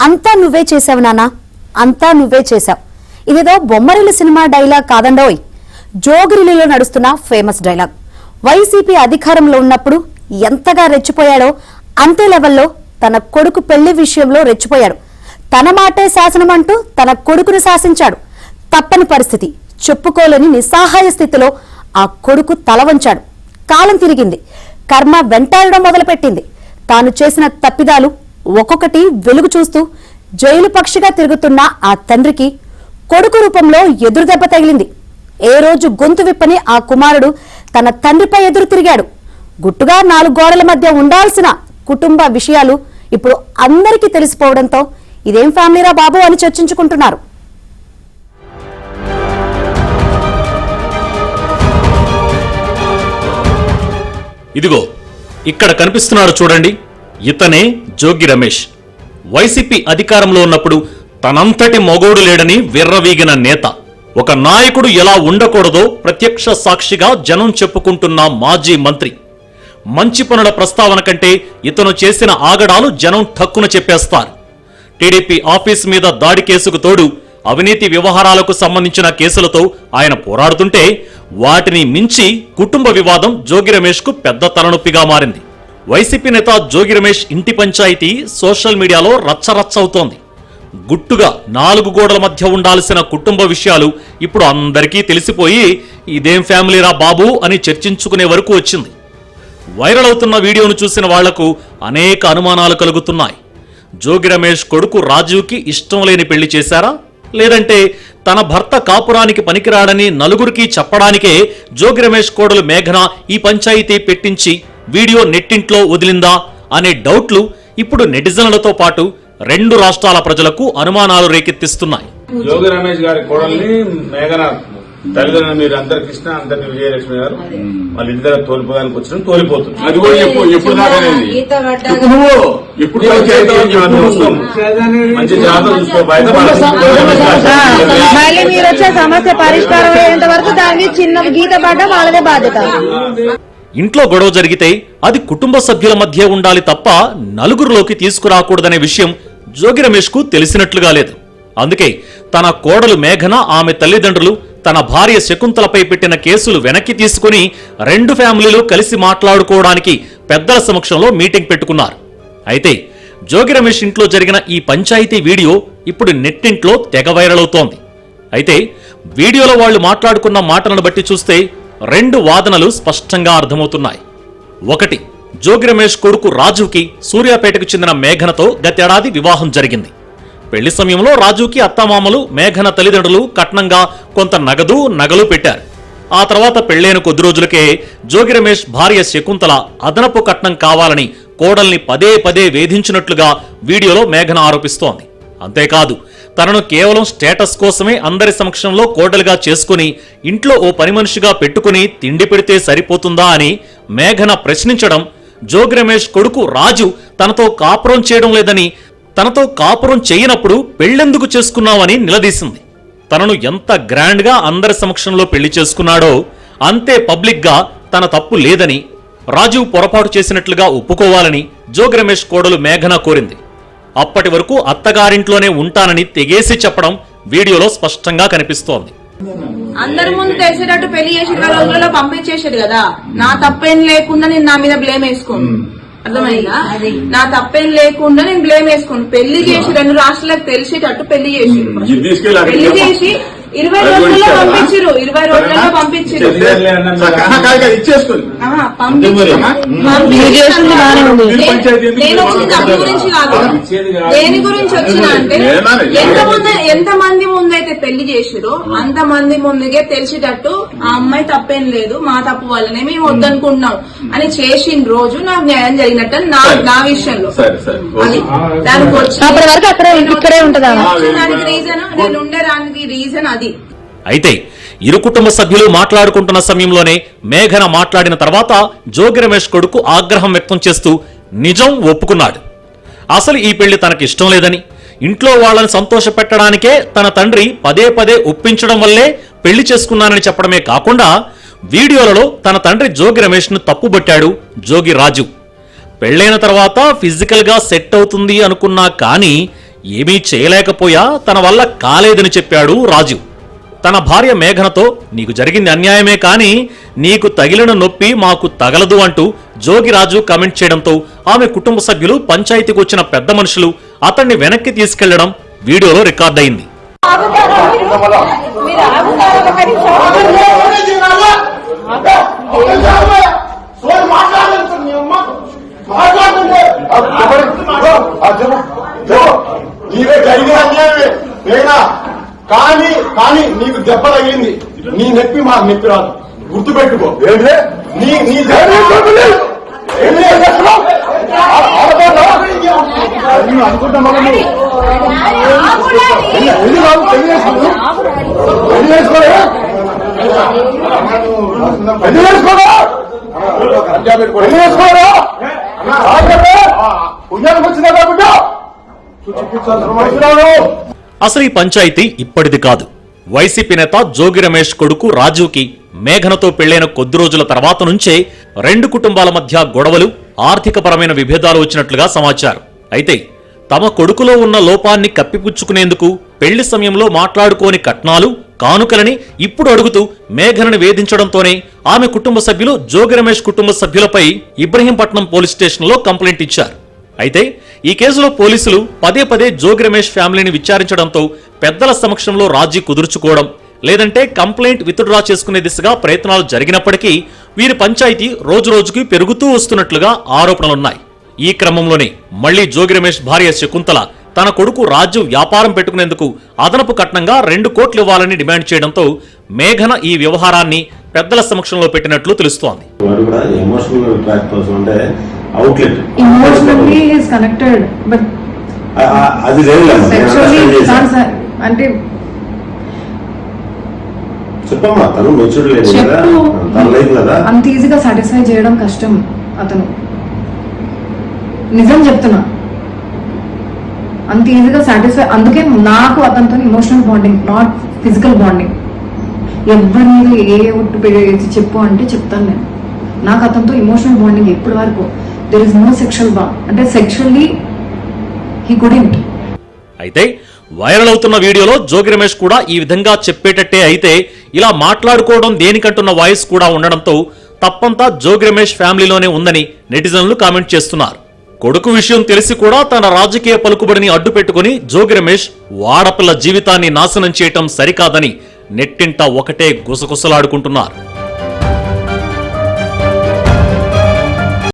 అంతా నువ్వే చేసావు నాన్న, అంతా నువ్వే చేశావు. ఇదేదో బొమ్మరిల్లు సినిమా డైలాగ్ కాదండోయ్, జోగిరిలో నడుస్తున్న ఫేమస్ డైలాగ్. వైసీపీ అధికారంలో ఉన్నప్పుడు ఎంతగా రెచ్చిపోయాడో అంతే లెవెల్లో తన కొడుకు పెళ్లి విషయంలో రెచ్చిపోయాడు. తన మాటే శాసనం అంటూ తన కొడుకును శాసించాడు. తప్పని పరిస్థితి, చెప్పుకోలేని నిస్సహాయ స్థితిలో ఆ కొడుకు తల వంచాడు. కాలం తిరిగింది, కర్మ వెంటాడడం మొదలుపెట్టింది. తాను చేసిన తప్పిదాలు ఒక్కొక్కటి వెలుగు చూస్తూ జైలు పక్షిగా తిరుగుతున్న ఆ తండ్రికి కొడుకు రూపంలో ఎదురుదెబ్బ తగిలింది. ఏ రోజు గొంతు విప్పని ఆ కుమారుడు తన తండ్రిపై ఎదురు తిరిగాడు. గుట్టుగా 4 గోడల మధ్య ఉండాల్సిన కుటుంబ విషయాలు ఇప్పుడు అందరికీ తెలిసిపోవడంతో ఇదేం ఫ్యామిలీరా బాబు అని చర్చించుకుంటున్నారు. ఇదిగో ఇక్కడ కనిపిస్తున్నాడు చూడండి, ఇతనే జోగి రమేష్. వైసీపీ అధికారంలో ఉన్నప్పుడు తనంతటి మొగోడు లేడని విర్రవీగిన నేత. ఒక నాయకుడు ఎలా ఉండకూడదో ప్రత్యక్ష సాక్షిగా జనం చెప్పుకుంటున్న మాజీ మంత్రి. మంచి పనుల ప్రస్తావన కంటే ఇతను చేసిన ఆగడాలు జనం ఠక్కున చెప్పేస్తారు. టీడీపీ ఆఫీస్ మీద దాడి కేసుకు తోడు అవినీతి వ్యవహారాలకు సంబంధించిన కేసులతో ఆయన పోరాడుతుంటే వాటిని మించి కుటుంబ వివాదం జోగి రమేష్ కు పెద్ద తలనొప్పిగా మారింది. వైసీపీ నేత జోగి రమేష్ ఇంటి పంచాయతీ సోషల్ మీడియాలో రచ్చరచ్చవుతోంది. గుట్టుగా 4 గోడల మధ్య ఉండాల్సిన కుటుంబ విషయాలు ఇప్పుడు అందరికీ తెలిసిపోయి ఇదేం ఫ్యామిలీరా బాబు అని చర్చించుకునే వరకు వచ్చింది. వైరల్ అవుతున్న వీడియోను చూసిన వాళ్లకు అనేక అనుమానాలు కలుగుతున్నాయి. జోగి రమేష్ కొడుకు రాజీవ్కి ఇష్టం లేని పెళ్లి చేశారా, లేదంటే తన భర్త కాపురానికి పనికిరాడని నలుగురికి చెప్పడానికే జోగి రమేష్ కోడలు మేఘన ఈ పంచాయతీ పెట్టించి వీడియో నెట్టింట్లో వదిలిందా అనే డౌట్లు ఇప్పుడు నెటిజన్లతో పాటు 2 రాష్ట్రాల ప్రజలకు అనుమానాలు రేకెత్తిస్తున్నాయి. జోగి రమేష్ గారి కోడల్ని మేఘన తల్లిదండ్రులు మీరు అందరు కృష్ణ అందరిని విజయలక్ష్మి గారు వాళ్ళ ఇంటి దగ్గర తోలిపోదానికి వచ్చిన తోలిపోతుంది. అది కూడా ఎప్పుడు దాకానేది ఎప్పుడు మంచి జాతర చూసుకో మీరు వచ్చే సమస్య పరిష్కారం అయ్యేంత వరకు దానికి చిన్న గీత పడ్డ వాళ్ళదే బాధ్యత. ఇంట్లో గొడవ జరిగితే అది కుటుంబ సభ్యుల మధ్య ఉండాలి తప్ప నలుగురిలోకి తీసుకురాకూడదనే విషయం జోగి రమేష్ కు తెలిసినట్లుగా లేదు. అందుకే తన కోడలు మేఘన ఆమె తల్లిదండ్రులు తన భార్య శకుంతలపై పెట్టిన కేసులు వెనక్కి తీసుకుని 2 ఫ్యామిలీలు కలిసి మాట్లాడుకోవడానికి పెద్దల సమక్షంలో మీటింగ్ పెట్టుకున్నారు. అయితే జోగి రమేష్ ఇంట్లో జరిగిన ఈ పంచాయతీ వీడియో ఇప్పుడు నెట్టింట్లో తెగ వైరల్ అవుతోంది. అయితే వీడియోలో వాళ్ళు మాట్లాడుకున్న మాటలను బట్టి చూస్తే 2 వాదనలు స్పష్టంగా అర్థమవుతున్నాయి. ఒకటి, జోగి రమేష్ కొడుకు రాజుకి సూర్యాపేటకు చెందిన మేఘనతో గతేడాది వివాహం జరిగింది. పెళ్లి సమయంలో రాజుకి అత్తామామలు మేఘన తల్లిదండ్రులు కట్నంగా కొంత నగలు పెట్టారు. ఆ తర్వాత పెళ్లైన కొద్ది రోజులకే జోగి రమేష్ భార్య శకుంతల అదనపు కట్నం కావాలని కోడల్ని పదే వేధించినట్లుగా వీడియోలో మేఘన ఆరోపిస్తోంది. అంతేకాదు, తనను కేవలం స్టేటస్ కోసమే అందరి సమక్షంలో కోడలుగా చేసుకుని ఇంట్లో ఓ పని మనిషిగా పెట్టుకుని తిండి పెడితే సరిపోతుందా అని మేఘన ప్రశ్నించడం, జోగి రమేష్ కొడుకు రాజు తనతో కాపురం చేయడం లేదని, తనతో కాపురం చేయనప్పుడు పెళ్లెందుకు చేసుకున్నావని నిలదీసింది. తనను ఎంత గ్రాండ్ గా అందరి సమక్షంలో పెళ్లి చేసుకున్నాడో అంతే పబ్లిక్ గా తన తప్పు లేదని, రాజు పొరపాటు చేసినట్లుగా ఒప్పుకోవాలని జోగి రమేష్ కోడలు మేఘన కోరింది. అప్పటి వరకు అత్తగారింట్లోనే ఉంటానని తెగేసి చెప్పడం వీడియోలో స్పష్టంగా కనిపిస్తోంది. అందరి ముందు తెలిసేటట్టు పెళ్లి చేసి 20 రోజులలో పంపించేసాడు కదా, నా తప్పేం లేకుండా నేను నా మీద బ్లేమ్ వేసుకోను. అర్థమైందా? నా తప్పేం లేకుండా నేను బ్లేమ్ వేసుకోను. పెళ్లి చేసి 2 రాష్ట్రాలకు తెలిసేటట్టు పెళ్లి చేసి 20 రోజుల్లో పంపించారు. 20 రోజుల్లో పంపించారు. నేను వచ్చిన తప్పు గురించి కాదు, దేని గురించి వచ్చినా అంటే ఎంతమంది ముందైతే పెళ్లి చేసిరో అంతమంది ముందుగే తెలిసేటట్టు ఆ అమ్మాయి తప్పేం లేదు, మా తప్పు వల్లనే మేము వద్దనుకుంటున్నాం అని చేసిన రోజు నాకు న్యాయం జరిగినట్టు నా విషయంలో. దానికి వచ్చి దానికి రీజన్ నేను ఉండేదానికి రీజన్ అది. అయితే ఇరు కుటుంబ సభ్యులు మాట్లాడుకుంటున్న సమయంలోనే మేఘన మాట్లాడిన తర్వాత జోగి రమేష్ కొడుకు ఆగ్రహం వ్యక్తం చేస్తూ నిజం ఒప్పుకున్నాడు. అసలు ఈ పెళ్లి తనకి ఇష్టం లేదని, ఇంట్లో వాళ్ళని సంతోషపెట్టడానికే తన తండ్రి పదే ఒప్పించడం వల్లే పెళ్లి చేసుకున్నానని చెప్పడమే కాకుండా వీడియోలలో తన తండ్రి జోగి రమేష్ ను తప్పుబట్టాడు జోగి రాజు. పెళ్లైన తర్వాత ఫిజికల్ గా సెట్ అవుతుంది అనుకున్నా కానీ ఏమీ చేయలేకపోయా, తన వల్ల కాలేదని చెప్పాడు రాజు. తన భార్య మేఘనతో నీకు జరిగింది అన్యాయమే కానీ నీకు తగిలిన నొప్పి మాకు తగలదు అంటూ జోగిరాజు కామెంట్ చేయడంతో ఆమె కుటుంబ సభ్యులు, పంచాయతీకి వచ్చిన పెద్ద మనుషులు అతన్ని వెనక్కి తీసుకెళ్లడం వీడియోలో రికార్డయింది. కానీ నీకు దెబ్బ తగిలింది, నీ నొప్పి మాకు నొప్పి రాదు, గుర్తుపెట్టుకో. అసలు ఈ పంచాయతీ ఇప్పటిది కాదు. వైసీపీ నేత జోగి రమేష్ కొడుకు రాజుకి మేఘనతో పెళ్లైన కొద్ది రోజుల తర్వాత నుంచే రెండు కుటుంబాల మధ్య గొడవలు, ఆర్థికపరమైన విభేదాలు వచ్చినట్లుగా సమాచారం. అయితే తమ కొడుకులో ఉన్న లోపాన్ని కప్పిపుచ్చుకునేందుకు పెళ్లి సమయంలో మాట్లాడుకోని కట్నాలు, కానుకలని ఇప్పుడు అడుగుతూ మేఘనని వేధించడంతోనే ఆమె కుటుంబ సభ్యులు జోగి రమేష్ కుటుంబ సభ్యులపై ఇబ్రహీంపట్నం పోలీస్ స్టేషన్లో కంప్లైంట్ ఇచ్చారు. అయితే ఈ కేసులో పోలీసులు పదే పదే జోగి రమేష్ ఫ్యామిలీని విచారించడంతో పెద్దల సమక్షంలో రాజీ కుదుర్చుకోవడం, లేదంటే కంప్లైంట్ విత్డ్రా చేసుకునే దిశగా ప్రయత్నాలు జరిగినప్పటికీ వీరి పంచాయతీ రోజురోజుకి పెరుగుతూ వస్తున్నట్లుగా ఆరోపణలున్నాయి. ఈ క్రమంలోనే మళ్లీ జోగి రమేష్ భార్య శకుంతల తన కొడుకు రాజు వ్యాపారం పెట్టుకునేందుకు అదనపు కట్నంగా 2 కోట్లు ఇవ్వాలని డిమాండ్ చేయడంతో మేఘన ఈ వ్యవహారాన్ని పెద్దల సమక్షంలో పెట్టినట్లు తెలుస్తోంది. Emotionally he is connected, but అది sexually he can't. అంటే చెప్పమ్మా, తను మెచ్యూర్ లేదు కదా, తన లైఫ్ కదా, అంత ఈజీగా సాటిస్ఫై చేయడం కష్టం. అతను నిజం చెప్తున్నా, అంత ఈజీగా సాటిస్ఫై. అందుకే నాకు అతనితో emotional bonding, not physical bonding. ఎవరి మీద ఏ ఒట్టు చెప్పు అంటే చెప్తాను నేను. నాకు అతనితో ఇమోషనల్ బాండింగ్ ఎప్పటి వరకు. there is no sexual bond, అంటే సెక్షువల్లీ he couldn't. అయితే వైరల్ అవుతున్న వీడియోలో జోగి రమేష్ కూడా ఈ విధంగా చెప్పేటట్టే అయితే ఇలా మాట్లాడుకోవడం దేనికంటున్న వాయిస్ కూడా ఉండడంతో తప్పంతా జోగి రమేష్ ఫ్యామిలీలోనే ఉందని నెటిజన్లు కామెంట్ చేస్తున్నారు. కొడుకు విషయం తెలిసి కూడా తన రాజకీయ పలుకుబడిని అడ్డు పెట్టుకుని జోగి రమేష్ వాడపిల్ల జీవితాన్ని నాశనం చేయటం సరికాదని నెట్టింట ఒకటే గుసగుసలాడుకుంటున్నారు.